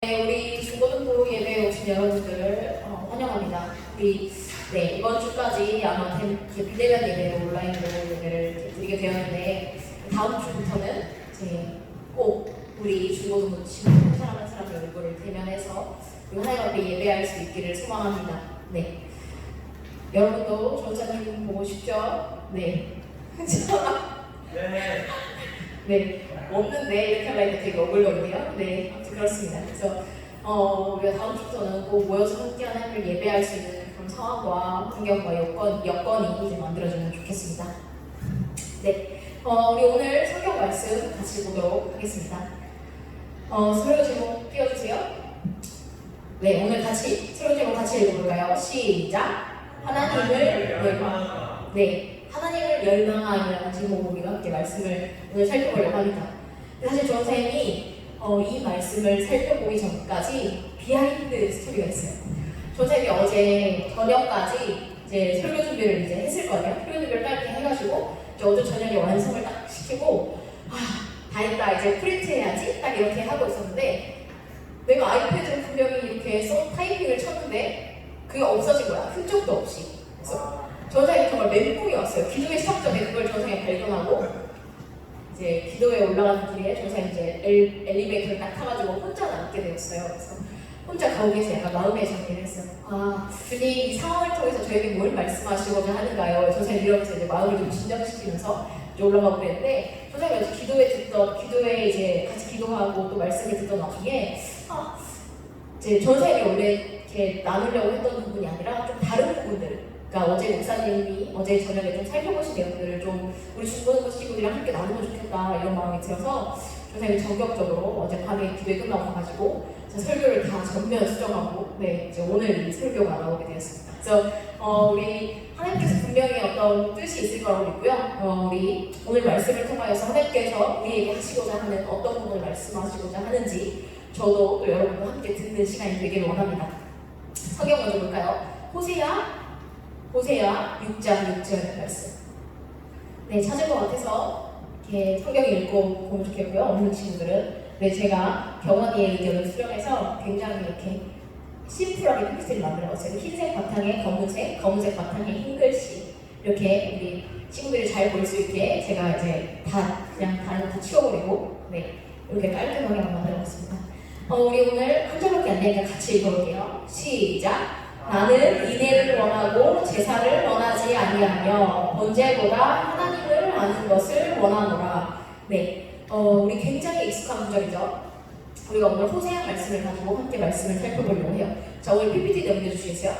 네, 우리 중고등부 예배에 오신 여러분들 환영합니다. 우리 이번 주까지 아마 비대면 예배로 온라인으로 예배를 드리게 되었는데 다음 주부터는 이제 꼭 우리 중고등부 친구 한 사람 한 사람의 얼굴을 대면해서 하나님 앞에 예배할 수 있기를 소망합니다. 네, 여러분도 전사님 보고 싶죠? 네. 네. 네, 없는데 이렇게 하니까 되게 어글거리네요. 네, 아무튼 그렇습니다. 그래서 우리가 다음 주부터는 꼭 모여서 함께 하나님을 예배할 수 있는 그런 상황과 환경과 여건이 이제 만들어지면 좋겠습니다. 네, 우리 오늘 성경 말씀 같이 보도록 하겠습니다. 설교 제목 띄워주세요. 네, 오늘 같이 설교 제목 같이 읽어볼까요? 시작. 하나님을 열망. 네. 하나님을 열망하이라는 제목으로 우리가 함께 말씀을 오늘 살펴보려고 합니다. 사실 전사님이 이 말씀을 살펴보기 전까지 비하인드 스토리가 있어요. 전사님이 어제 저녁까지 이제 설교 준비를 이제 했을 거예요. 설교 준비를 딱 이렇게 해가지고 어제 저녁에 완성을 딱 시키고 다 했다 이제 프린트해야지 딱 이렇게 하고 있었는데 내가 아이패드로 분명히 이렇게 써 타이핑을 쳤는데 그게 없어진 거야. 흔적도 없이. 그래서 전사님이 정말 멘붕이 왔어요. 기도회 시작 전에 그걸 전사님이 발견하고 이제 기도회에 올라가는 길에 전사님이 이제 엘리베이터를 딱 타가지고 혼자 남게 되었어요. 그래서 혼자 가고 계서 약간 마음의 정리를 했어요. 주님 이 상황을 통해서 저에게 뭘 말씀하시고자 하는가요? 전사님 이러면서 이제 마음을 좀 진정시키면서 이제 올라가고 그랬는데 전사님이 어제 기도회 이제 같이 기도하고 또 말씀을 듣던 와중에 이제 전사님이 원래 이렇게 나누려고 했던 부분이 아니라 좀 다른 부분들 그러니까 어제 목사님이 어제 저녁에 좀 살펴보신 내용들을 좀 우리 중고등부 친구들이랑 함께 나누면 좋겠다 이런 마음이 들어서 선생님이 전격적으로 어제 밤에 기도회 끝나고 가가지고 설교를 다 전면 수정하고 이제 오늘 이 설교가 나오게 되었습니다. 그래서 우리 하나님께서 분명히 어떤 뜻이 있을 거라고 믿고요. 우리 오늘 말씀을 통하여서 하나님께서 우리에게 하시고자 하는 어떤 부분을 말씀하시고자 하는지 저도 또 여러분과 함께 듣는 시간이 되기를 원합니다. 성경 먼저 볼까요? 호세아 6장 6절 말씀. 네, 찾을 것 같아서 이렇게 성경 읽고 보면 좋겠고요. 없는 친구들은 제가 경원이의 의견을 수렴해서 굉장히 이렇게 심플하게 PPT를 만들어봤어요. 흰색 바탕에 검은색 바탕에 흰 글씨 이렇게 우리 친구들이 잘 볼 수 있게 제가 이제 그냥 다른 거 다 치워버리고 이렇게 깔끔하게 만들어봤습니다. 우리 오늘 한 절밖에 안 되니까 같이 읽어볼게요. 시작. 나는 인애를 원하고 제사를 원하지 아니하며 번제보다 하나님을 아는 것을 원하노라. 우리 굉장히 익숙한 구절이죠. 우리가 오늘 호세아 말씀을 가지고 함께 말씀을 살펴보려고 해요. 자, 오늘 PPT 넘겨주시겠어요?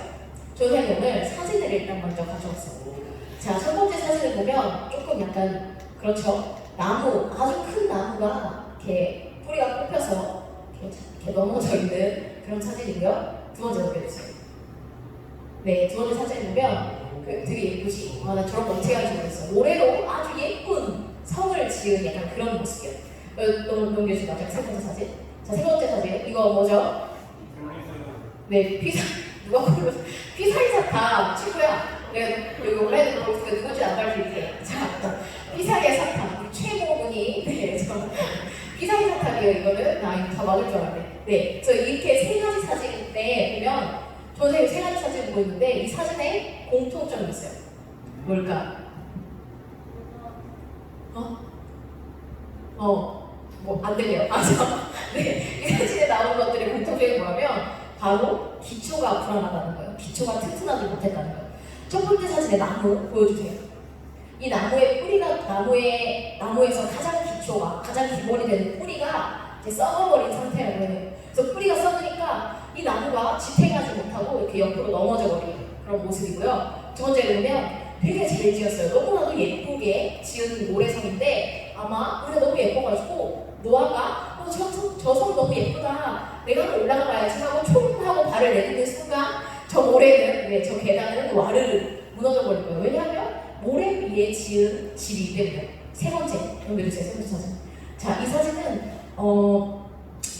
저는 오늘 사진을 일단 먼저 가져왔어요. 자, 첫 번째 사진을 보면 조금 약간 그렇죠. 아주 큰 나무가 이렇게 뿌리가 뽑혀서 이렇게 넘어져 있는 그런 사진이고요. 두 번째 넘겨주세요. 두 번째 사진을 보면 되게 예쁘지? 나 저런 거 어떻게 하는지 모르겠어. 모래로 아주 예쁜 성을 지은 약간 그런 모습이에요. 넘겨주시죠. 세 번째 사진. 자, 세 번째 사진. 이거 뭐죠? 누가 고르 피사리 사탕. 친구야. 여기 온라인에 보고 누군지 안 가르칠게. 자, 피사리의 사탕. 우리 최고분이. 피사리 사탕이에요, 이거는. 이거 다 맞을 줄 알았네. 그래서 이렇게 세 가지 사진인데 보면 선생님이 세 가지 사진을 보고 있는데 이 사진에 공통점이 있어요. 뭘까? 뭐 안 들려요. 이 사진에 나오는 것들의 공통점이 뭐냐면 바로 기초가 불안하다는 거예요. 기초가 튼튼하지 못했다는 거예요. 첫 번째 사진의 나무 보여주세요. 이 나무의 뿌리가 나무에서 가장 기본이 되는 뿌리가 이제 썩어버린 상태라고 해요. 그래서 뿌리가 썩으니까 이 나무가 지탱하지 못하고 이렇게 옆으로 넘어져 버린 그런 모습이고요. 두 번째로 보면 되게 잘 지었어요. 너무나도 예쁘게 지은 모래성인데 아마 우리가 너무 예뻐가지고 노아가 저 성 너무 예쁘다. 내가 한번 올라가 봐야지 하고 총 하고 발을 내딛는 순간 저 모래는 저 계단은 와르르 무너져 버릴 거예요. 왜냐하면 모래 위에 지은 집이기 때문에. 세 번째 넘겨주세요. 세 번째 사진. 자, 이 사진은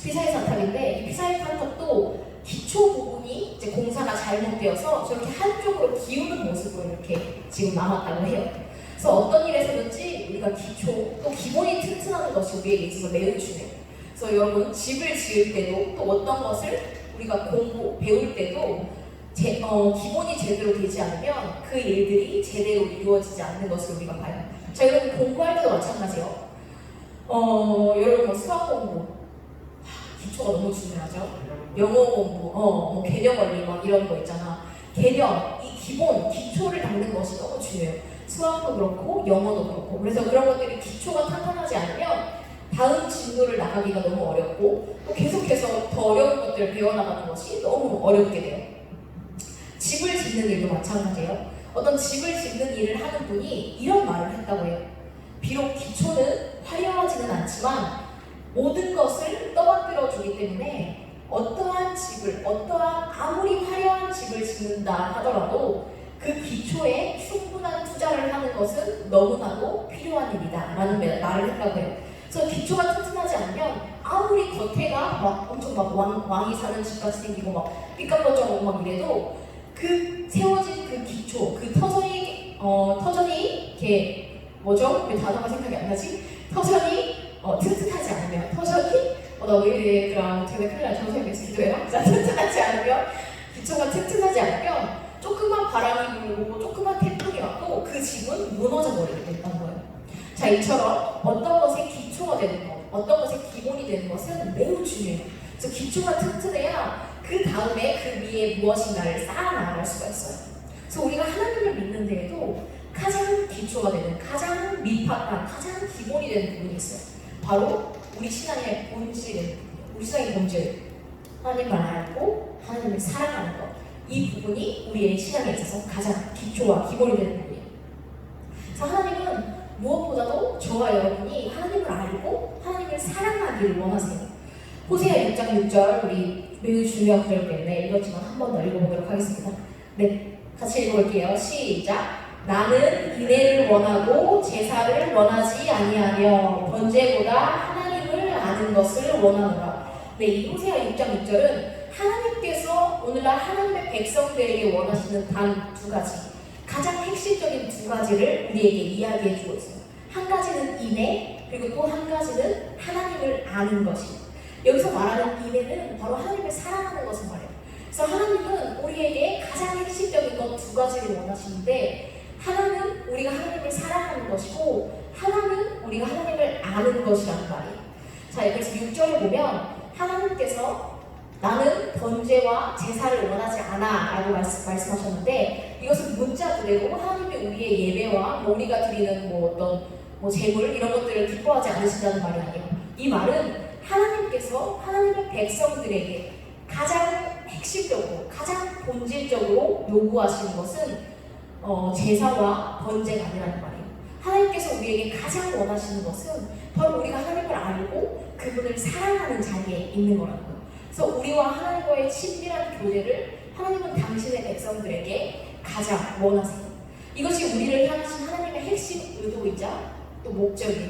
피사의 산탑인데 이 피사의 산탑도 기초 부분이 이제 공사가 잘못되어서 저렇게 한쪽으로 기우는 모습으로 이렇게 지금 남았다고 해요. 그래서 어떤 일에서든지 우리가 또 기본이 튼튼한 것이 우리에게 있어서 매우 중요해요. 그래서 여러분 집을 지을 때도 또 어떤 것을 우리가 배울 때도 기본이 제대로 되지 않으면 그 일들이 제대로 이루어지지 않는 것을 우리가 봐요. 자, 여러분 공부할 때도 마찬가지예요. 여러분 뭐 수학 공부 기초가 너무 중요하죠. 영어 공부, 뭐 개념 원리 막 이런 거 있잖아. 개념, 이 기본, 기초를 닦는 것이 너무 중요해요. 수학도 그렇고 영어도 그렇고. 그래서 그런 것들이 기초가 탄탄하지 않으면 다음 진도를 나가기가 너무 어렵고 또 계속해서 더 어려운 것들을 배워나가는 것이 너무 어렵게 돼요. 집을 짓는 일도 마찬가지예요. 어떤 집을 짓는 일을 하는 분이 이런 말을 했다고 해요. 비록 기초는 화려하지는 않지만 모든 것을 떠받들어 주기 때문에 어떠한 집을, 아무리 화려한 집을 짓는다 하더라도 그 기초에 충분한 투자를 하는 것은 너무나도 필요한 일이다 라는 말을 했다고 해요. 그래서 기초가 튼튼하지 않으면 아무리 겉에가 막 엄청 막 왕이 사는 집같이 생기고 막 삐까뻔쩍하고 막 이래도 그 세워진 그 기초, 그 터전이 이렇게 뭐죠? 왜 단어가 생각이 안 나지? 터전이 튼튼하지 않으면 나 왜 이래? 그럼 되게 큰일 나죠? 선생님께서 기도해요? 튼튼하지 않으면 기초가 튼튼하지 않으면 조금만 바람이 불고 조금만 태풍이 와도 그 집은 무너져 버리게 된다는 거예요. 자, 이처럼 어떤 것의 기초가 되는 것, 어떤 것의 기본이 되는 것은 매우 중요해요. 그래서 기초가 튼튼해야 그 다음에 그 위에 무엇인가를 쌓아나갈 수가 있어요. 그래서 우리가 하나님을 믿는 데에도 가장 기초가 되는, 가장 밑바탕, 가장 기본이 되는 부분이 있어요. 바로 우리 신앙의 본질이 되는 부분이에요. 우리 신앙의 본질, 하나님을 알고 하나님을 사랑하는 것. 이 부분이 우리의 신앙에 있어서 가장 기초와 기본이 되는 부분이에요. 그래서 하나님은 무엇보다도 저와 여러분이 하나님을 알고 하나님을 사랑하기를 원하세요. 호세아 6장 6절, 우리 매우 중요한 구절 때문에 읽었지만 한 번 더 읽어보도록 하겠습니다. 네, 같이 읽어볼게요. 시작. 나는 인애를 원하고 제사를 원하지 아니하며 번제보다 하나님을 아는 것을 원하노라. 네, 이 호세아 6장 6절은 하나님께서 오늘날 하나님의 백성들에게 원하시는 단 두 가지, 가장 핵심적인 두 가지를 우리에게 이야기해 주고 있어요. 한 가지는 인애, 그리고 또 한 가지는 하나님을 아는 것이에요. 여기서 말하는 인애는 바로 하나님을 사랑하는 것을 말해요. 그래서 하나님은 우리에게 가장 핵심적인 것 두 가지를 원하시는데, 하나는 우리가 하나님을 사랑하는 것이고 하나는 우리가 하나님을 아는 것이라는 말이에요. 자, 그래서 6절에 보면 하나님께서 나는 번제와 제사를 원하지 않아 라고 말씀하셨는데, 이것은 문자 그대로 하나님이 우리의 예배와 우리가 드리는 어떤 제물 이런 것들을 기뻐하지 않으신다는 말이 아니에요. 이 말은 하나님께서 하나님의 백성들에게 가장 핵심적으로, 가장 본질적으로 요구하시는 것은 제사와 번제가 아니라는 말이에요. 하나님께서 우리에게 가장 원하시는 것은 바로 우리가 하나님을 알고 그분을 사랑하는 자리에 있는 거라는 거예요. 그래서 우리와 하나님과의 친밀한 교제를 하나님은 당신의 백성들에게 가장 원하세요. 이것이 우리를 향하신 하나님의 핵심 의도이자 또 목적이에요.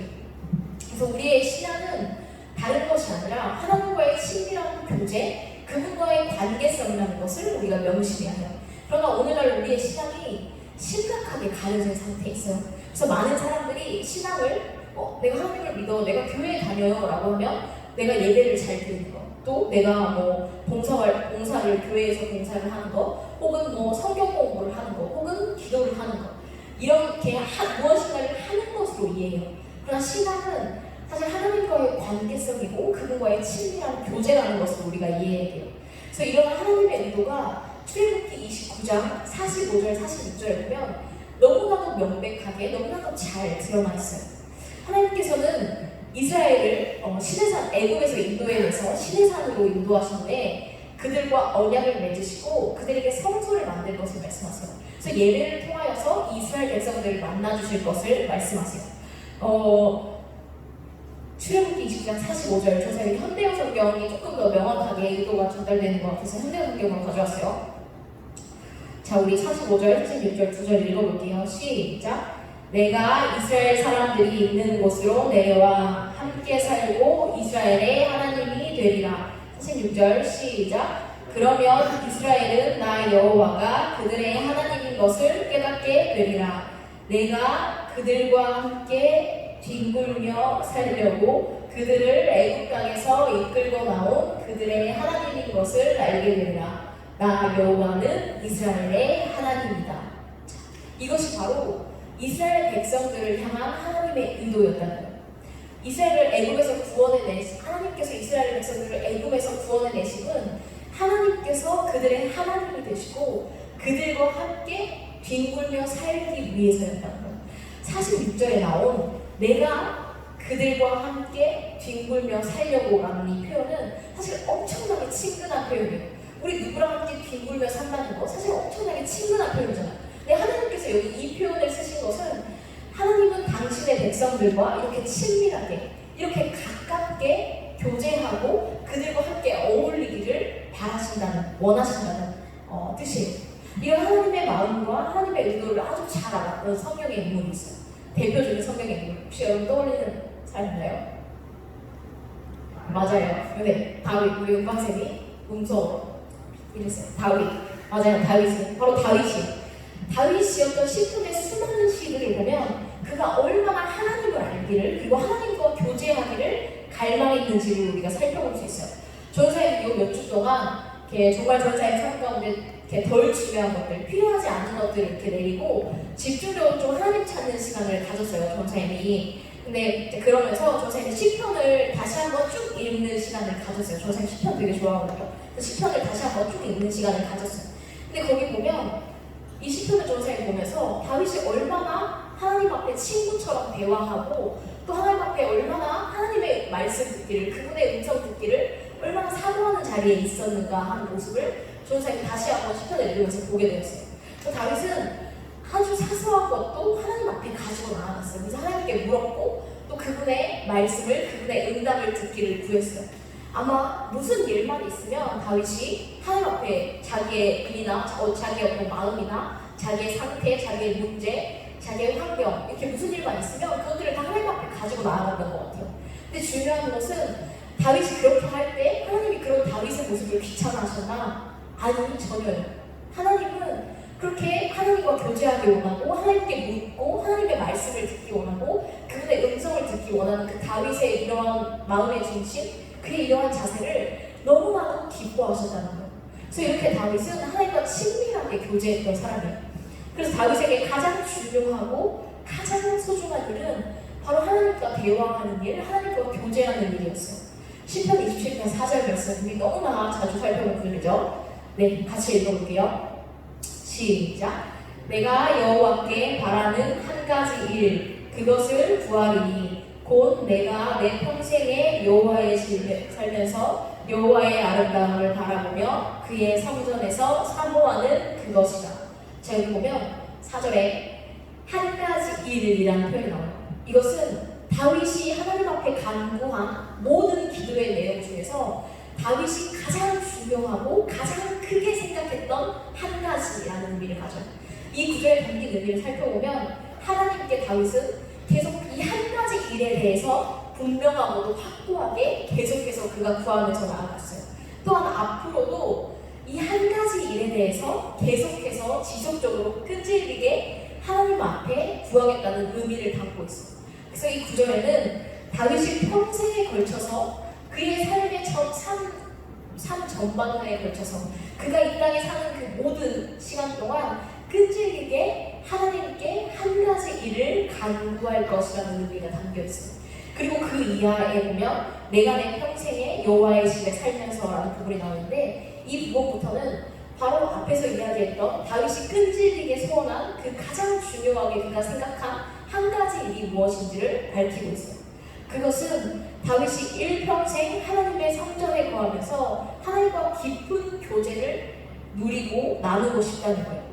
그래서 우리의 신앙은 다른 것이 아니라 하나님과의 친밀한 교제, 그분과의 관계성이라는 것을 우리가 명심해야 해요. 그러나 오늘날 우리의 신앙이 심각하게 가려진 상태에 있어요. 그래서 많은 사람들이 신앙을 내가 하나님을 믿어, 내가 교회에 다녀요 라고 하면 내가 예배를 잘 드리는 거, 또 내가 봉사를 교회에서 봉사를 하는 거, 혹은 성경 공부를 하는 거, 혹은 기도를 하는 거, 이렇게 무엇인가를 하는 것으로 이해해요. 그러나 신앙은 사실 하나님과의 관계성이고 그분과의 친밀한 교제라는 것을 우리가 이해해야 돼요. 그래서 이런 하나님의 의도가 출애굽기 29장 45절 46절에 보면 너무나도 명백하게 너무나도 잘 드러나 있어요. 하나님께서는 이스라엘을 시내산, 애굽에서 인도해내서 시내산으로 인도하신 후에 그들과 언약을 맺으시고 그들에게 성소를 만들 것을 말씀하세요. 그래서 예배를 통하여서 이스라엘 백성들을 만나주실 것을 말씀하세요. 출애굽기 29장 45절, 저는 현대어 성경이 조금 더 명확하게 의도가 전달되는 것 같아서 현대어 성경으로 가져왔어요. 자, 우리 45절, 46절 두 절 읽어볼게요. 시작. 내가 이스라엘 사람들이 있는 곳으로 내려와 함께 살고 이스라엘의 하나님이 되리라. 46절 시작. 그러면 이스라엘은 나 여호와가 그들의 하나님인 것을 깨닫게 되리라. 내가 그들과 함께 뒹굴며 살려고 그들을 애굽 땅에서 이끌고 나온 그들의 하나님인 것을 알게 되리라. 나 여호와는 이스라엘의 하나님이다. 자, 이것이 바로 이스라엘 백성들을 향한 하나님의 의도였다는 거예요. 이스라엘을 애굽에서 구원해내신 하나님께서 이스라엘 백성들을 애굽에서 구원해내심은 하나님께서 그들의 하나님이 되시고 그들과 함께 뒹굴며 살기 위해서였다는 거예요. 46절에 나온 내가 그들과 함께 뒹굴며 살려고 라는 이 표현은 사실 엄청나게 친근한 표현이에요. 우리 누구랑 함께 뒹굴며 산다는 거 사실 엄청나게 친근한 표현이잖아요. 근데 하나님께서 여기 이 표현을 쓰신 것은 하나님은 당신의 백성들과 이렇게 친밀하게 이렇게 가깝게 교제하고 그들과 함께 어울리기를 원하신다는 뜻이에요. 이런 하나님의 마음과 하나님의 의도를 아주 잘 알았던 성경의 인물이 있어요. 대표적인 성경의 인물 혹시 여러분 떠올리는 사람 있나요? 맞아요. 근데 다윗, 우리 은방쌤이 음성으로 이랬어요. 다윗. 맞아요. 다윗이. 바로 다윗이었던 시편의 수많은 시들을 보면 그가 얼마나 하나님을 알기를 그리고 하나님과 교제하기를 갈망했는지를 우리가 살펴볼 수 있어요. 전사의 몇 주 동안 정말 전사의 삶 가운데 덜 중요한 것들, 필요하지 않은 것들을 이렇게 내리고 집중적으로 좀 하나님 찾는 시간을 가졌어요. 전사님이. 근데 이제 그러면서 전사님이 시편을 다시 한번 쭉 읽는 시간을 가졌어요. 전사님 시편 되게 좋아하거든요. 시편을 다시 한번 쭉 읽는 시간을 가졌어요. 근데 거기 보면 이 시편을 전사님이 보면서 다윗이 얼마나 하나님 앞에 친구처럼 대화하고 또 하나님 앞에 얼마나 하나님의 말씀 듣기를 그분의 음성 듣기를 얼마나 사모하는 자리에 있었는가 하는 모습을 전사님이 다시 한번 시편을 읽으면서 보게 되었어요. 다윗은 아주 사소한 것도 하나님 앞에 가지고 나아갔어요. 그래서 하나님께 물었고 또 그분의 말씀을 그분의 응답을 듣기를 구했어요. 아마 무슨 일만 있으면 다윗이 하나님 앞에 자기의 일이나 자기의 어떤 마음이나 자기의 상태, 자기의 문제, 자기의 환경 이렇게 무슨 일만 있으면 그것들을 다 하나님 앞에 가지고 나아갔던 것 같아요. 근데 중요한 것은 다윗이 그렇게 할 때 하나님이 그런 다윗의 모습을 귀찮아하셨나? 아니, 전혀요. 하나님은 그렇게 하나님과 교제하기 원하고 하나님께 묻고 하나님의 말씀을 듣기 원하고 그분의 음성을 듣기 원하는 그 다윗의 이러한 마음의 중심, 그의 이러한 자세를 너무나도 기뻐하셨다는 거예요. 그래서 이렇게 다윗은 하나님과 친밀하게 교제했던 사람이에요. 그래서 다윗에게 가장 중요하고 가장 소중한 일은 바로 하나님과 대화하는 일, 하나님과 교제하는 일이었어요. 시편 27편 4절 말씀 우리 너무나 자주 살펴본 글이죠. 네, 같이 읽어볼게요. 시작. 내가 여호와께 바라는 한 가지 일, 그것을 구하리니 곧 내가 내 평생에 여호와의 집에 살면서 여호와의 아름다움을 바라보며 그의 성전에서 사모하는 그것이다. 자, 여기 보면 4절에 한 가지 일이라는 표현이 나와요. 이것은 다윗이 하나님 앞에 간구한 모든 기도의 내용 중에서 다윗이 가장 중요하고 가장 크게 생각했던 한 가지라는 의미를 가져요. 이 구절에 담긴 의미를 살펴보면 하나님께 다윗은 계속 이 한 가지 일에 대해서 분명하고도 확고하게 계속해서 그가 구하면서 나아갔어요. 또한 앞으로도 이 한 가지 일에 대해서 계속해서 지속적으로 끈질기게 하나님 앞에 구하겠다는 의미를 담고 있어요. 그래서 이 구절에는 다윗이 평생에 걸쳐서 그의 삶의 삶 전반에 걸쳐서 그가 이 땅에 사는 그 모든 시간 동안 끈질기게 하나님께 한 가지 일을 간구할 것이라는 의미가 담겨 있어요. 그리고 그 이하에 보면 내가 내 평생에 여호와의 집에 살면서라는 부분이 나오는데 이 부분부터는 바로 앞에서 이야기했던 다윗이 끈질기게 소원한 그 가장 중요하게 그가 생각한 한 가지 일이 무엇인지를 밝히고 있어요. 그것은 다윗이 일평생 하나님의 성전에 거하면서 하나님과 깊은 교제를 누리고 나누고 싶다는 거예요.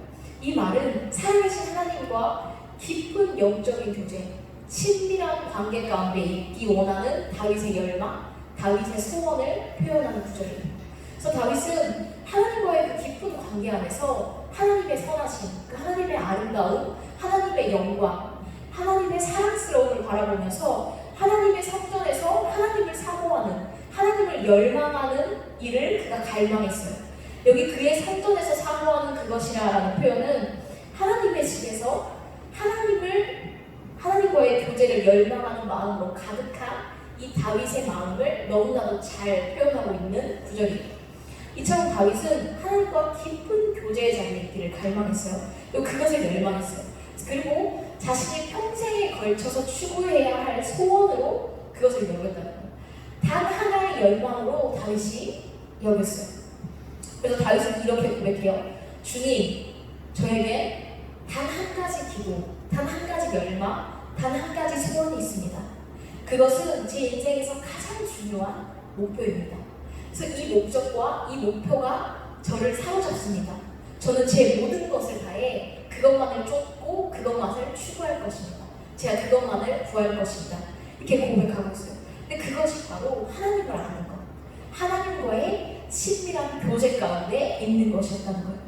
이 말은 살아계신 하나님과 깊은 영적인 교제, 친밀한 관계 가운데 있기 원하는 다윗의 열망, 다윗의 소원을 표현하는 구절이에요. 그래서 다윗은 하나님과의 그 깊은 관계 안에서 하나님의 선하심, 그 하나님의 아름다움, 하나님의 영광, 하나님의 사랑스러움을 바라보면서 하나님의 성전에서 하나님을 사모하는, 하나님을 열망하는 일을 그가 갈망했어요. 여기 그의 성전에서 사모하는 그것이라는 표현은 하나님의 집에서 하나님과의 교제를 열망하는 마음으로 가득한 이 다윗의 마음을 너무나도 잘 표현하고 있는 구절이에요. 이처럼 다윗은 하나님과 깊은 교제의 자리에 있기를 갈망했어요. 그리고 그것을 열망했어요. 그리고 자신이 평생에 걸쳐서 추구해야 할 소원으로 그것을 여겼다는 거예요. 단 하나의 열망으로 다윗이 여겼어요. 그래서 다윗은 이렇게 고백해요. 주님, 저에게 단 한 가지 기도, 단 한 가지 열망, 단 한 가지 소원이 있습니다. 그것은 제 인생에서 가장 중요한 목표입니다. 그래서 이 목적과 이 목표가 저를 사로잡습니다. 저는 제 모든 것을 다해 그것만을 쫓고 그것만을 추구할 것입니다. 제가 그것만을 구할 것입니다. 이렇게 고백하고 있어요. 근데 그것이 바로 하나님을 아는 것, 하나님과의 친밀한 교제 가운데 있는 것이었다는 거예요.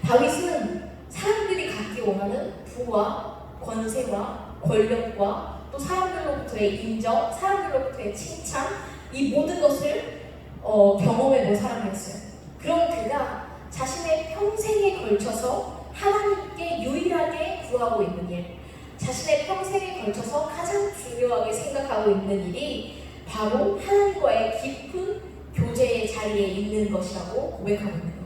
다윗은 사람들이 갖기 원하는 부와 권세와 권력과 또 사람들로부터의 인정, 사람들로부터의 칭찬, 이 모든 것을 경험해본 사람이었어요. 그런 그가 자신의 평생에 걸쳐서 하나님께 유일하게 구하고 있는 일, 자신의 평생에 걸쳐서 가장 중요하게 생각하고 있는 일이 바로 하나님과의 깊은 교제의 자리에 있는 것이라고 고백하고 있는 거예요.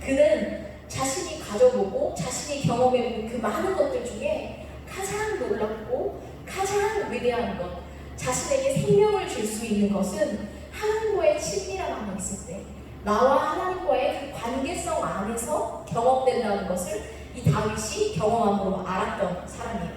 그는 자신이 가져보고 자신이 경험해본 그 많은 것들 중에 가장 놀랍고 가장 위대한 것, 자신에게 생명을 줄 수 있는 것은 하나님과의 친밀함 안에 있을 때 나와 하나님과의 그 관계성 안에서 경험된다는 것을 이 다윗이 경험함으로 알았던 사람이에요.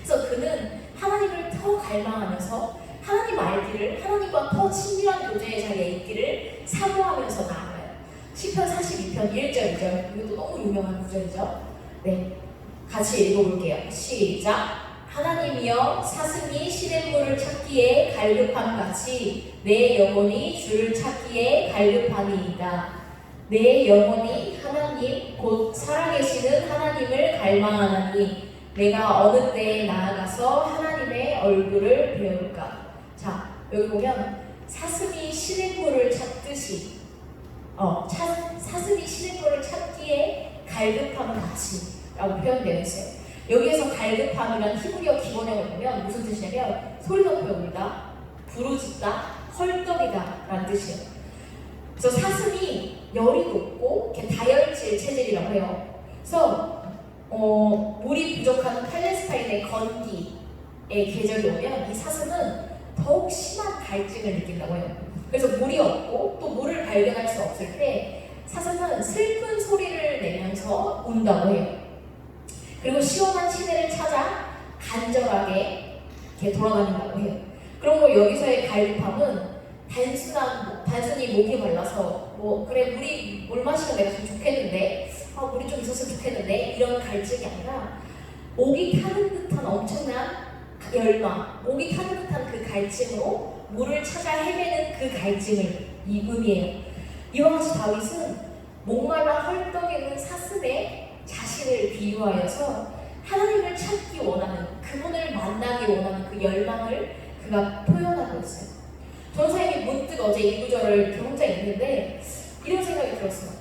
그래서 그는 하나님을 더 갈망하면서 하나님 알기를, 하나님과 더 친밀한 교제의 자리에 있기를 사모하면서 나아가요. 시편 42편 1절 2절, 이것도 너무 유명한 구절이죠. 네, 같이 읽어볼게요. 시작. 하나님이여, 사슴이 시냇물을 찾기에 갈급함같이 내 영혼이 주를 찾기에 갈급하니이다. 내 영혼이 하나님 곧 살아계시는 하나님을 갈망하나니 내가 어느 때에 나아가서 하나님의 얼굴을 배울까. 자, 여기 보면 사슴이 시냇물을 찾듯이 사슴이 시냇물을 찾기에 갈급함은 같이 라고 표현되어 있어요. 여기에서 갈급함이란 히브리어 기본형을 보면 무슨 뜻이냐면 소리 높여 울다, 부르짖다, 헐떡이다 라는 뜻이에요. 그래서 사슴이 열이 높고 다혈질 체질이라고 해요. 그래서 물이 부족한 팔레스타인의 건기의 계절이 오면 이 사슴은 더욱 심한 갈증을 느낀다고 해요. 그래서 물이 없고 또 물을 발견할 수 없을 때 사슴은 슬픈 소리를 내면서 운다고 해요. 그리고 시원한 시내를 찾아 간절하게 이렇게 돌아다닌다고 해요. 그리고 여기서의 갈급함은 단순히 목이 말라서 그래 물 마시면 내가 좀 좋겠는데 물이 좀 있었으면 좋겠는데 이런 갈증이 아니라 목이 타는 듯한 엄청난 열망, 목이 타는 듯한 그 갈증으로 물을 찾아 헤매는 그 갈증을 이 의미해요. 이와 같이 다윗은 목말라 헐떡이는 사슴의 자신을 비유하여서 하나님을 찾기 원하는, 그분을 만나기 원하는 그 열망을 그가 표현하고 있어요. 전사님이 문득 어제 이 구절을 이렇게 혼자 읽는데 이런 생각이 들었어요.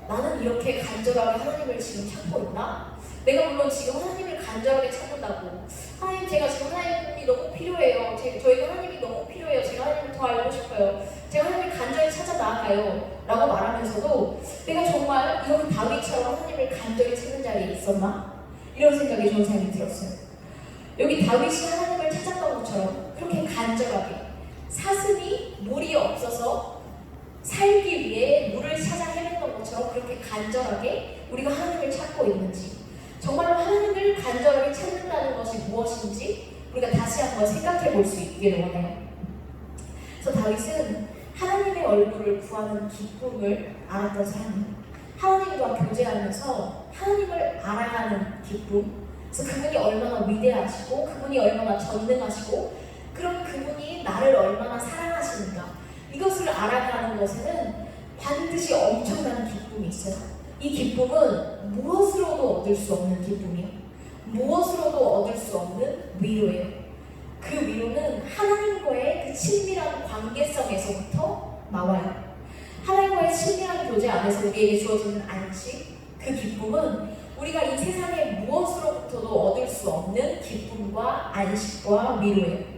나는 이렇게 간절하게 하나님을 지금 찾고 있나? 내가 물론 지금 하나님을 간절하게 찾는다고, 하나님 제가 지금 하나님이 너무 필요해요. 저희가 하나님이 너무 필요해요. 제가 하나님을 더 알고 싶어요. 제가 하나님을 간절히 찾아 나아가요 라고 말하면서도 내가 정말 이렇게 다윗처럼 하나님을 간절히 찾는 자리에 있었나? 이런 생각이 전사님이 들었어요. 여기 다윗이 하나님을 찾았던 것처럼 그렇게 간절하게 사슴이 물이 없어서 살기 위해 물을 찾아 헤맸던 것처럼 그렇게 간절하게 우리가 하나님을 찾고 있는지, 정말로 하나님을 간절하게 찾는다는 것이 무엇인지 우리가 다시 한번 생각해 볼 수 있기를 원해요. 그래서 다윗은 하나님의 얼굴을 구하는 기쁨을 알았던 사람이에요. 하나님과 교제하면서 하나님을 알아가는 기쁨, 그래서 그분이 얼마나 위대하시고 그분이 얼마나 전능하시고 그럼 그분이 나를 얼마나 사랑하시는가, 이것을 알아가는 것에는 반드시 엄청난 기쁨이 있어요. 이 기쁨은 무엇으로도 얻을 수 없는 기쁨이에요. 무엇으로도 얻을 수 없는 위로예요. 그 위로는 하나님과의 그 친밀한 관계성에서부터 나와요. 하나님과의 친밀한 교제 안에서 우리에게 주어지는 안식, 그 기쁨은 우리가 이 세상의 무엇으로부터도 얻을 수 없는 기쁨과 안식과 위로예요.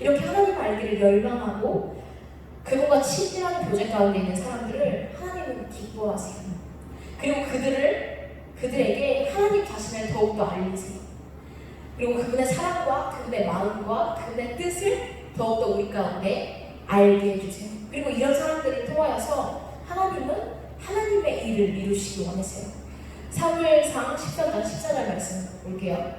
이렇게 하나님 알기를 열망하고 그분과 친밀한 교제 가운데 있는 사람들을 하나님은 기뻐하세요. 그리고 그들에게 하나님 자신을 더욱더 알리세요. 그리고 그분의 사랑과 그분의 마음과 그분의 뜻을 더욱더 우리 가운데 알게 해주세요. 그리고 이런 사람들을 통하여서 하나님은 하나님의 일을 이루시기 원하세요. 사무엘상 14장 14절 말씀 볼게요.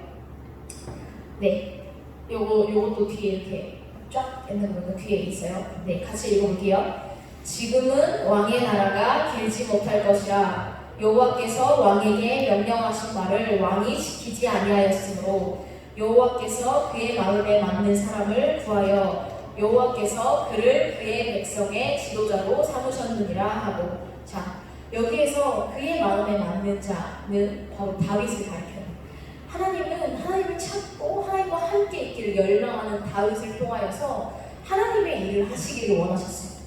네, 요것도 뒤에 이렇게 쫙 있는 부분 뒤에 있어요. 네, 같이 읽어볼게요. 지금은 왕의 나라가 길지 못할 것이라 여호와께서 왕에게 명령하신 말을 왕이 지키지 아니하였으므로 여호와께서 그의 마음에 맞는 사람을 구하여 여호와께서 그를 그의 백성의 지도자로 삼으셨느니라 하고, 자, 여기에서 그의 마음에 맞는 자는 바로 다윗을 가리켜요. 하나님은 하나님을 찾고 하나님과 함께 있기를 열망하는 다윗을 통하여서 하나님의 일을 하시기를 원하셨어요.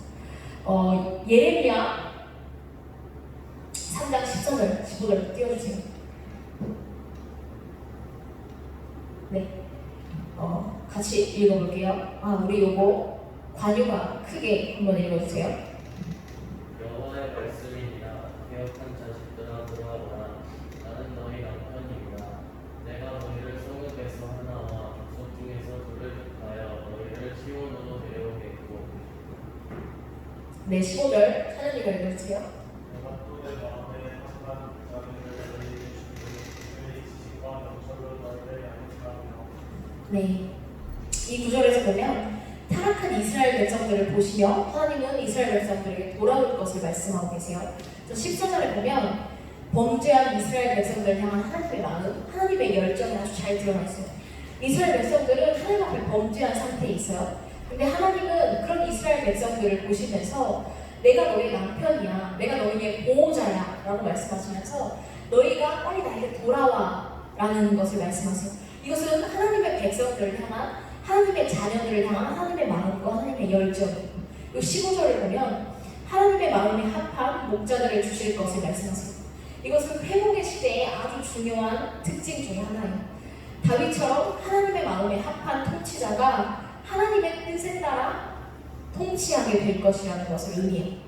예레미야 3장 14절, 15절 띄워주세요. 네, 같이 읽어볼게요. 우리 요거 관유가 크게 한번 읽어주세요. 여호와의 말씀이니라. 개혁한 자식들아 돌아오라. 나는 너희 남편이니라. 내가 너희를 성읍에서 하나와 족속 중에서 둘을 택하여 너희를 시온으로 데려오겠고. 네, 15절 찬양이가 읽어주세요. 내가 또 내 마음에 항상 자들을 너희에게 주고 너희 지식과 명철로 너희를 양육하며. 네, 이 구절에서 보면 타락한 이스라엘 백성들을 보시며 하나님은 이스라엘 백성들에게 돌아올 것을 말씀하고 계세요. 14절에 보면 범죄한 이스라엘 백성들을 향한 하나님의 마음, 하나님의 열정이 아주 잘 드러나 있어요. 이스라엘 백성들은 하나님 앞에 범죄한 상태에 있어요. 근데 하나님은 그런 이스라엘 백성들을 보시면서 내가 너희의 남편이야, 내가 너희의 보호자야 라고 말씀하시면서 너희가 빨리 나에게 돌아와 라는 것을 말씀하세요. 이것은 하나님의 백성들을 향한, 하나님의 자녀들을 향한 하나님의 마음과 하나님의 열정이에요. 이 15절을 보면 하나님의 마음에 합한 목자들을 주실 것을 말씀하세요. 이것은 회복의 시대에 아주 중요한 특징 중에 하나예요. 다윗처럼 하나님의 마음에 합한 통치자가 하나님의 뜻에 따라 통치하게 될 것이라는 것을 의미해요.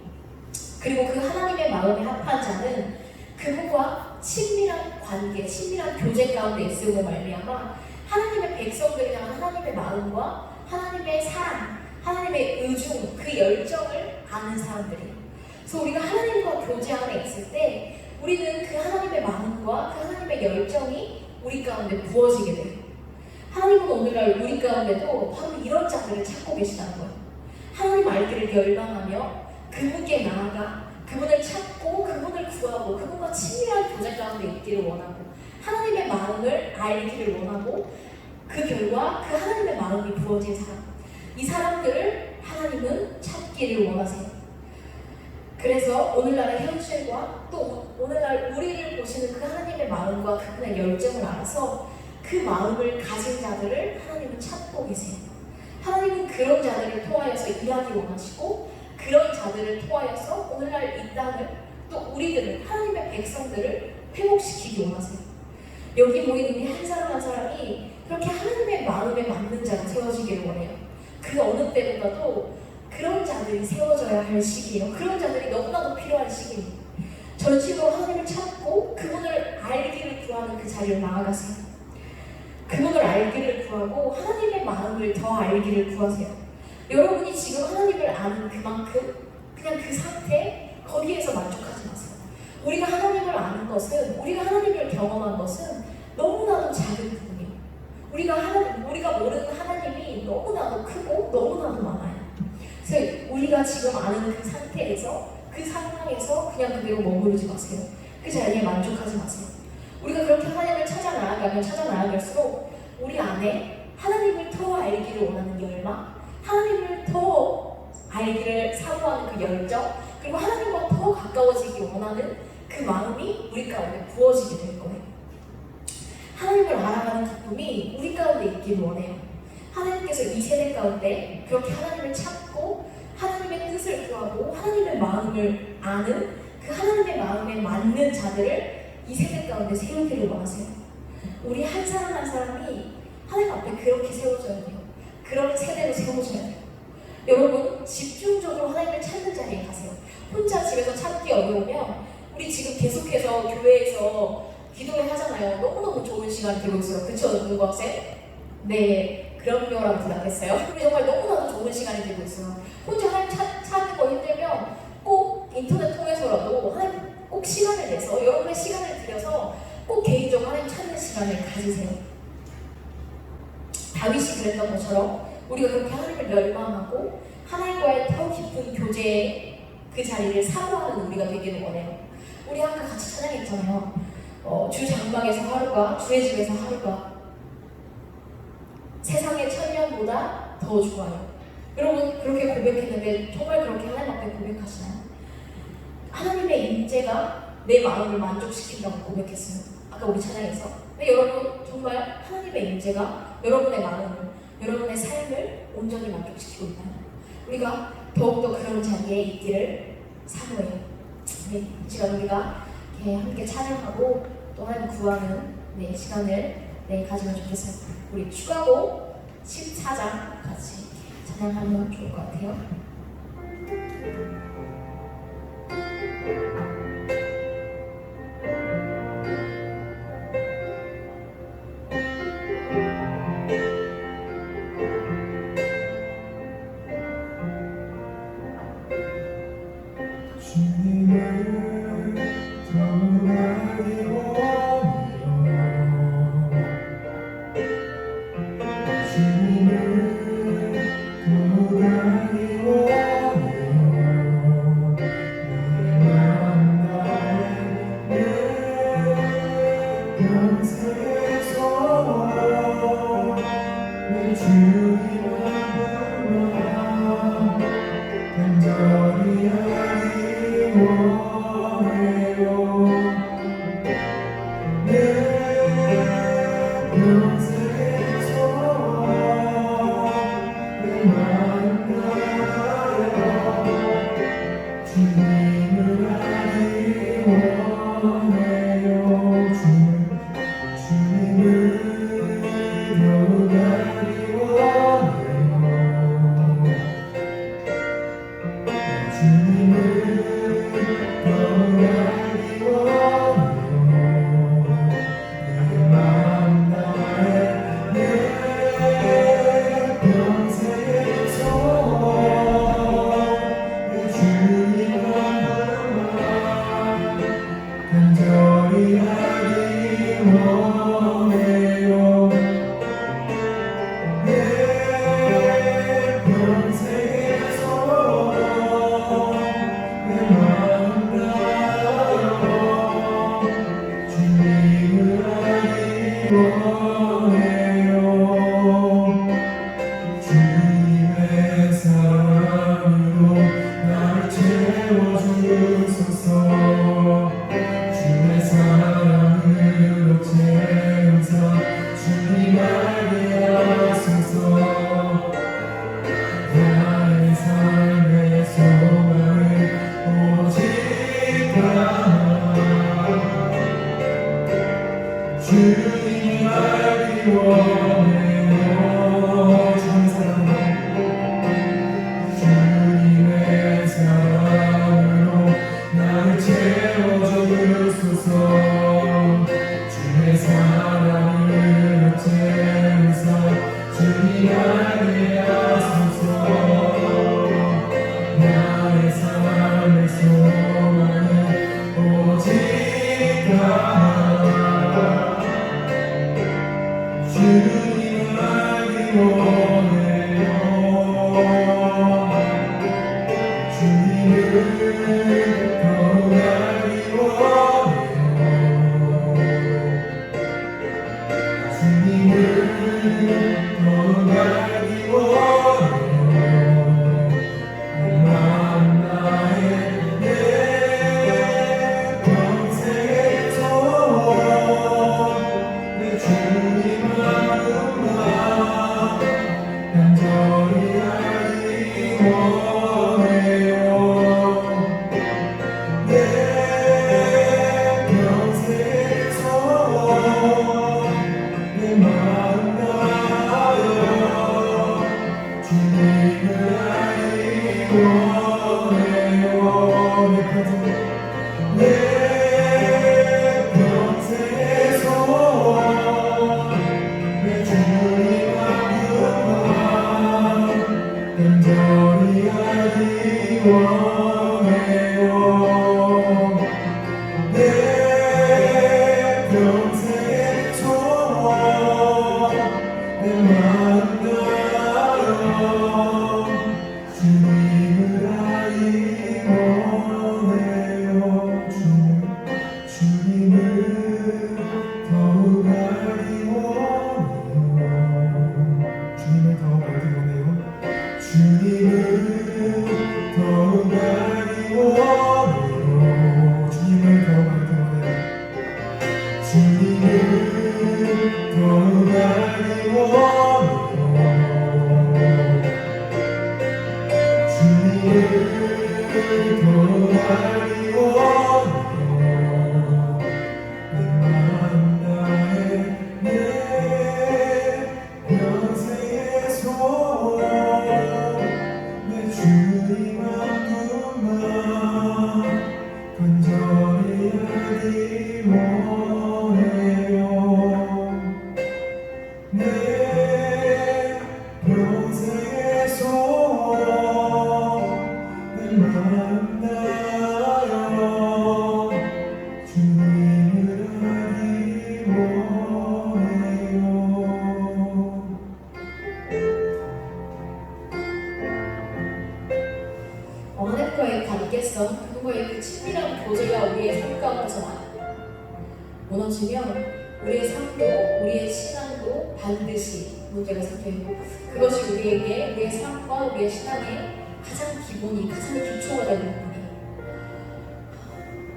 그리고 그 하나님의 마음에 합한 자는 그분과 친밀한 관계, 친밀한 교제 가운데 있음으로 말미암아 하나님의 백성들을 향한 하나님의 마음과 하나님의 사랑, 하나님의 의중, 그 열정을 아는 사람들이에요. 그래서 우리가 하나님과 교제 안에 있을 때 우리는 그 하나님의 마음과 그 하나님의 열정이 우리 가운데 부어지게 돼요. 하나님은 오늘날 우리 가운데도 바로 이런 자들을 찾고 계시다는 거예요. 하나님 알기를 열망하며 그분께 나아가 그분을 찾고 그분을 구하고 그분과 친밀한 교제 가운데 있기를 원하고 하나님의 마음을 알기를 원하고 그 결과 그 하나님의 마음이 부어진 사람, 이 사람들을 하나님은 찾기를 원하세요. 그래서 오늘날의 현실과 또 오늘날 우리를 보시는 그 하나님의 마음과 그분의 열정을 알아서 그 마음을 가진 자들을 하나님은 찾고 계세요. 하나님은 그런 자들을 통하여서 일하기 원하시고 그런 자들을 통하여서 오늘날 이 땅을 또 우리들을, 하나님의 백성들을 회복시키기 원하세요. 여기 모인 우리 한 사람 한 사람이 그렇게 하나님의 마음에 맞는 자가 세워지기를 원해요. 그 어느 때보다도 그런 자들이 세워져야 할 시기예요. 그런 자들이 너무나도 필요한 시기입니다. 전심으로 하나님을 찾고 그분을 알기를 구하는 그 자리를 나아가세요. 그분을 알기를 구하고 하나님의 마음을 더 알기를 구하세요. 여러분이 지금 하나님을 아는 그만큼 그냥 그 상태 거기에서 만족하지 마세요. 우리가 하나님을 아는 것은, 우리가 하나님을 경험한 것은 너무나도 작은 부분이에요. 우리가 모르는 하나님이 너무나도 크고 너무나도 많아요. 그래서 우리가 지금 아는 그 상태에서, 그 상황에서 그냥 그대로 머무르지 마세요. 그 자리에 만족하지 마세요. 우리가 그렇게 하나님을 찾아 나아갈수록 우리 안에 하나님을 더 알기를 원하는 열망, 하나님을 더 알기를 사모하는 그 열정, 그리고 하나님과 더 가까워지기 원하는 그 마음이 우리 가운데 부어지게 될 거예요. 하나님을 알아가는 기쁨이 우리 가운데 있기를 원해요. 하나님께서 이 세대 가운데 그렇게 하나님을 찾고 하나님의 뜻을 구하고 하나님의 마음을 아는 그 하나님의 마음에 맞는 자들을 이 세대 가운데 세우기를 원하세요. 우리 한 사람 한 사람이 하나님 앞에 그렇게 세워져야 돼요. 그런 세대로 세워줘야 돼요. 여러분 집중적으로 하나님을 찾는 자리에 가세요. 혼자 집에서 찾기 어려우면 우리 지금 계속해서 교회에서 기도를 하잖아요. 너무너무 좋은 시간이 되고 있어요. 그쵸 누구 학생? 네 그럼요라고 대답했어요. 우리 정말 너무나도 좋은 시간이 되고 있어요. 혼자 하나님 찾는 거 힘들면 꼭 인터넷 통해서라도 하나님 꼭 시간을 내서 여러분의 시간을 들여서 꼭 개인적으로 하나님 찾는 시간을 가지세요. 다윗이 그랬던 것처럼 우리가 그렇게 하나님을 멸망하고 하나님과의 더 깊은 교제의 그 자리를 사모하는 우리가 되기를 원해요. 우리 아까 같이 찬양했잖아요. 주 장막에서 하루가 주의 집에서 하루가 세상의 천년보다 더 좋아요. 여러분 그렇게 고백했는데 정말 그렇게 하나님 앞에 고백하시나요? 하나님의 임재가 내 마음을 만족시킨다고 고백했어요. 아까 우리 찬양에서. 근데 여러분 정말 하나님의 임재가 여러분의 마음을, 여러분의 삶을 온전히 만족시키고 있나요? 우리가 더욱더 그런 자리에 있기를 사모해요. 네, 이 시간 우리가 이렇게 함께 찬양하고 또 하나님 구하는 시간을 가지면 좋겠어요. 우리 추가곡 14장 같이 찬양하면 좋을 것 같아요. 내 평생의 소원 내 주님 앞으로 간절히 하기 원해요. 내 평생의 소원 내 마음 다하여 주님을 알기 원해요. 주님을 더욱 알기 원해요. 주님을 더욱 알기 원해요. 주님을 더욱 알기 원해요. 주님을 더욱 알기 원해요. 주님을 더욱 알기 원해요. 주님을 더욱 알기 원해요. 내 마음 다해 내 평생의 소원 내 주님 앞만 간절히 하기 원해요. 내 평생의 소원 내 마음 다하여 주님을 알기 원해요. 하나님과의 관계성, 그분과의 그 친밀한 교제가 우리의 삶 가운데서 무너지면 우리의 삶도 우리의 신앙도 반드시 문제가 생겨요. 그것이 우리의 삶과 우리의 신앙의 가장 기본이, 가장 기초가 되는 부분이에요.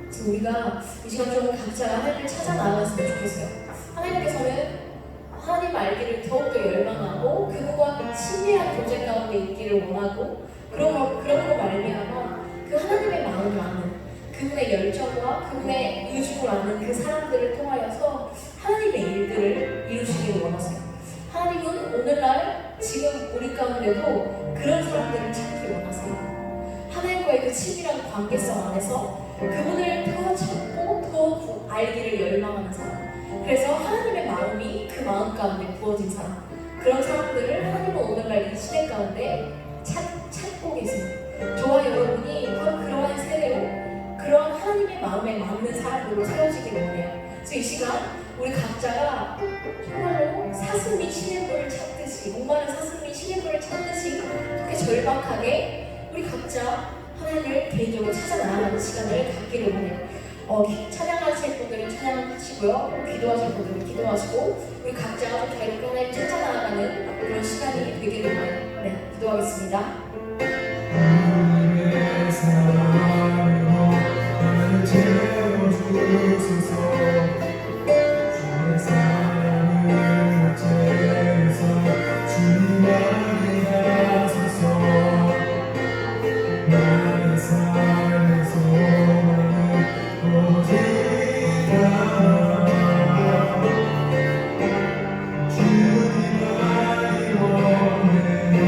그래서 우리가 이 시간 좀 각자가 하나님을 찾아 나아갔으면 좋겠어요. 하나님께서는 하나님 알기를 더욱더 열망하고 그분과 친밀한 교제 가운데 있기를 원하고 그런 거 말미암아 그 하나님의 마음을 아는 그분의 열정과 그분의 의중을 아는 그 사람들을 통하여서 하나님의 일들을 이루시기를 원하세요. 하나님은 오늘날 지금 우리 가운데도 그런 사람들을 찾기 원하세요. 하나님과의 그 치밀한 관계성 안에서 그분을 더 찾고 더 알기를 열망하는 사람, 그래서 하나님의 마음이 그 마음 가운데 부어진 사람, 그런 사람들을 하나님은 오늘날 이 시대 가운데 찾고 계세요. 저와 여러분이 바로 그러한 세대로 그런 하나님의 마음에 맞는 사람으로 세워지기를 원해요. 그래서 이 시간 우리 각자가 정말로 사슴이 신의 뿔을 찾듯이, 목마른 사슴이 신의 뿔을 찾듯이 그렇게 절박하게 우리 각자 하나님을 개인적으로 찾아 나아가는 시간을 갖기를 원해요. 찬양하실 분들은 찬양하시고요, 기도하실 분들은 기도하시고, 우리 각자가 좀 자유롭게 하나님 찾아 나아가는 그런 시간이 되기를 원해요. 네, 기도하겠습니다. 하나님의 사랑으로 나를 채워주소서. 주의 사랑을 어째서 주님만이 하소서. 나의 삶의 소망은 오직 주님만이 원해요.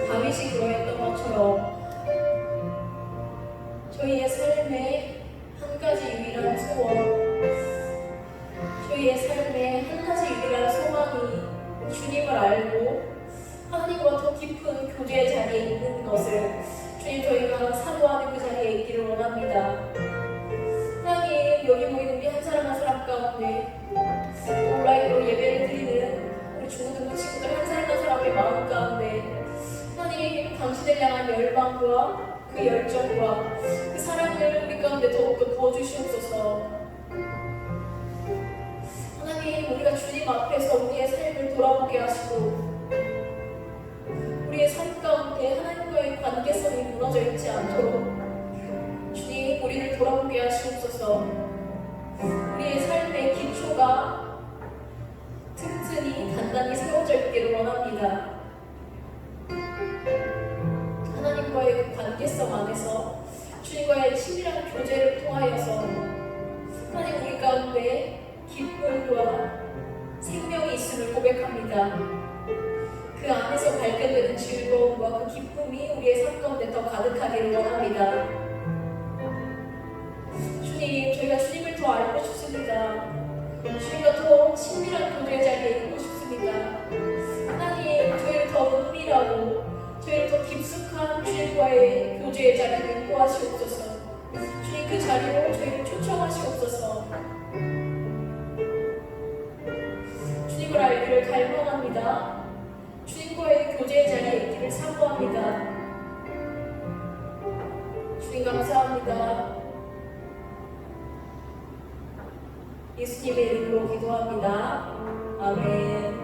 다윗이 그러했던 것처럼 저희의 삶의 한 가지 유일한 소원, 저희의 삶의 한 가지 유일한 소망이 주님을 알고 하나님과 더 깊은 교제의 자리에 있는 것을 주님 저희가 사모하는 그 자리에 있기를 원합니다. 하나님, 여기 모이는 우리 한 사람 한 사람 가운데 또 온라인으로 예배를 드리는 우리 중고등부 친구들 한 사람 한 사람의 마음 가운데 하나님, 당신을 향한 열망과 그 열정과 그 사랑을 우리 가운데 더욱더 부어주시옵소서. 하나님, 우리가 주님 앞에서 우리의 삶을 돌아보게 하시고 우리의 삶 가운데 하나님과의 관계성이 무너져 있지 않도록 주님, 우리를 돌아보게 하시옵소서. 우리의 삶의 기초가 튼튼히 단단히 세워져 있기를 원합니다. 하나님과의 그 관계성 안에서 주님과의 친밀한 교제를 통하여서 하나님, 우리 가운데 기쁨과 생명이 있음을 고백합니다. 그 안에서 발견되는 즐거움과 그 기쁨이 우리의 삶 가운데 더 가득하기를 원합니다. 주님, 저희가 주님을 더 알고 싶습니다. 주님과 더 친밀한 교제의 자리에 있고 싶습니다. 하나님, 저희를 더 은밀하고 저희를 더 깊숙한 주님과의 교제의 자리를 인도하시옵소서. 주님, 그 자리로 저희를 초청하시옵소서. 주님을 알기를 갈망합니다. 주님과의 교제의 자리에 있기를 사모합니다. 주님, 감사합니다. 예수님의 이름으로 기도합니다. 아멘.